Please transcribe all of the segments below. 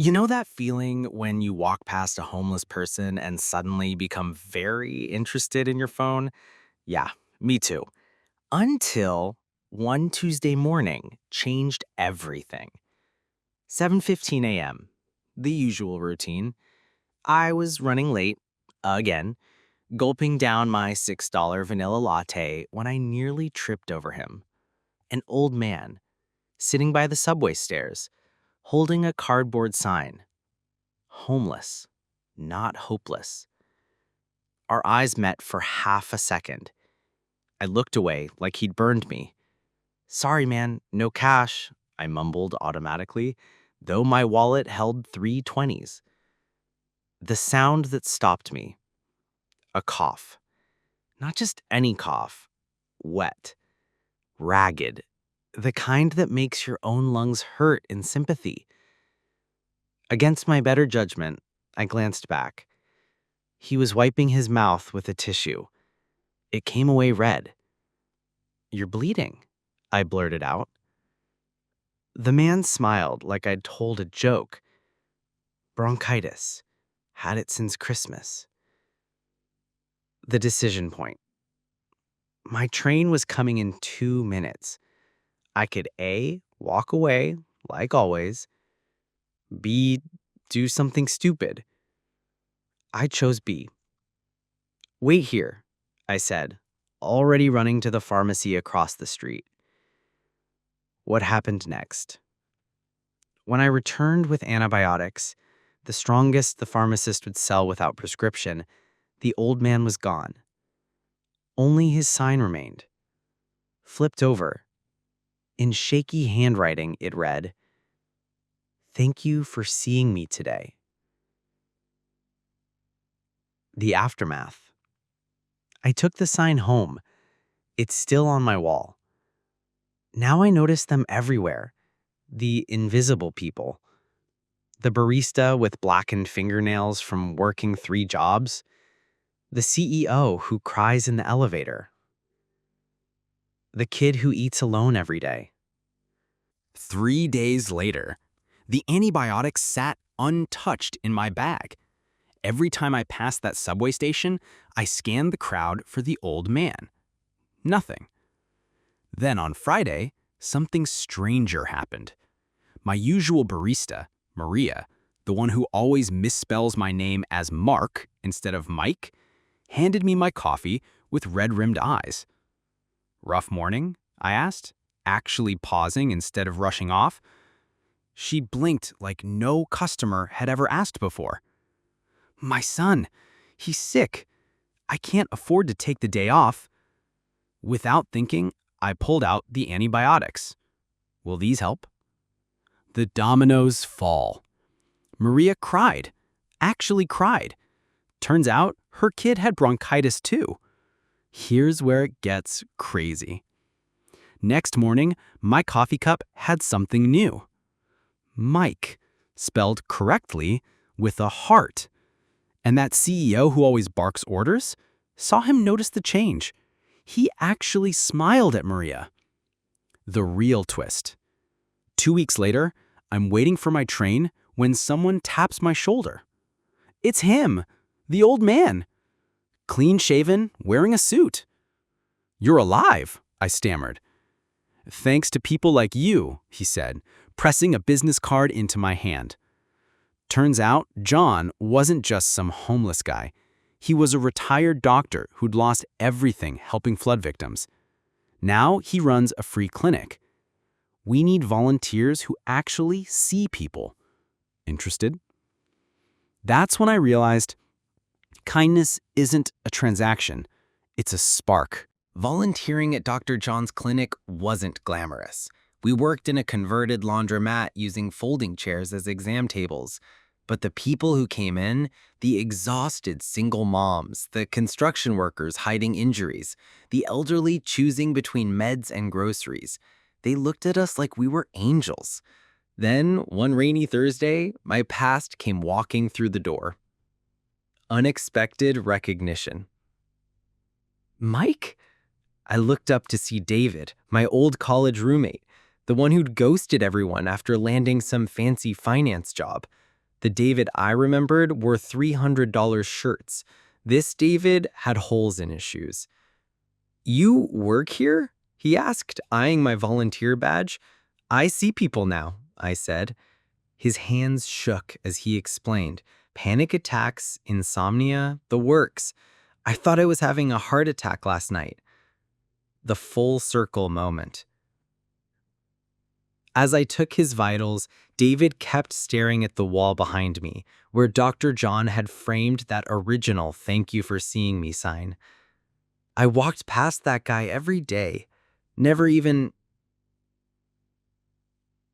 You know that feeling when you walk past a homeless person and suddenly become very interested in your phone? Yeah, me too. Until one Tuesday morning changed everything. 7:15 a.m. The usual routine. I was running late again, gulping down my $6 vanilla latte when I nearly tripped over him. An old man sitting by the subway stairs, holding a cardboard sign. Homeless, not hopeless. Our eyes met for half a second. I looked away like he'd burned me. Sorry, man, no cash, I mumbled automatically, though my wallet held 3 20s. The sound that stopped me, a cough. Not just any cough, wet, ragged, the kind that makes your own lungs hurt in sympathy. Against my better judgment, I glanced back. He was wiping his mouth with a tissue. It came away red. You're bleeding, I blurted out. The man smiled like I'd told a joke. Bronchitis. Had it since Christmas. The decision point. My train was coming in 2 minutes. I could A, walk away, like always, B, do something stupid. I chose B. Wait here, I said, already running to the pharmacy across the street. What happened next? When I returned with antibiotics, the strongest the pharmacist would sell without prescription, the old man was gone. Only his sign remained. Flipped over. In shaky handwriting, it read, "Thank you for seeing me today." The aftermath. I took the sign home. It's still on my wall. Now I notice them everywhere. The invisible people. The barista with blackened fingernails from working 3 jobs. The CEO who cries in the elevator. The kid who eats alone every day. 3 days later, the antibiotics sat untouched in my bag. Every time I passed that subway station, I scanned the crowd for the old man. Nothing. Then on Friday, something stranger happened. My usual barista, Maria, the one who always misspells my name as Mark instead of Mike, handed me my coffee with red-rimmed eyes. Rough morning? I asked, actually pausing instead of rushing off. She blinked like no customer had ever asked before. My son, he's sick. I can't afford to take the day off. Without thinking, I pulled out the antibiotics. Will these help? The dominoes fall. Maria cried, actually cried. Turns out her kid had bronchitis too. Here's where it gets crazy. Next morning, my coffee cup had something new. Mike, spelled correctly with a heart. And that CEO who always barks orders saw him notice the change. He actually smiled at Maria. The real twist. 2 weeks later, I'm waiting for my train when someone taps my shoulder. It's him, the old man. Clean-shaven, wearing a suit. You're alive, I stammered. Thanks to people like you, he said, pressing a business card into my hand. Turns out, John wasn't just some homeless guy. He was a retired doctor who'd lost everything helping flood victims. Now he runs a free clinic. We need volunteers who actually see people. Interested? That's when I realized kindness isn't a transaction. It's a spark. Volunteering at Dr. John's clinic wasn't glamorous. We worked in a converted laundromat using folding chairs as exam tables. But the people who came in, the exhausted single moms, the construction workers hiding injuries, the elderly choosing between meds and groceries, they looked at us like we were angels. Then, one rainy Thursday, my past came walking through the door. Unexpected recognition. Mike? I looked up to see David, my old college roommate, the one who'd ghosted everyone after landing some fancy finance job. The David I remembered wore $300 shirts. This David had holes in his shoes. "You work here?" he asked, eyeing my volunteer badge. "I see people now," I said. His hands shook as he explained. "Panic attacks, insomnia, the works. I thought I was having a heart attack last night." The full circle moment. As I took his vitals, David kept staring at the wall behind me, where Dr. John had framed that original "Thank you for seeing me" sign. I walked past that guy every day, never even...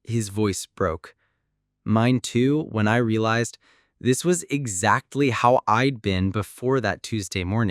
His voice broke. Mine too, when I realized this was exactly how I'd been before that Tuesday morning.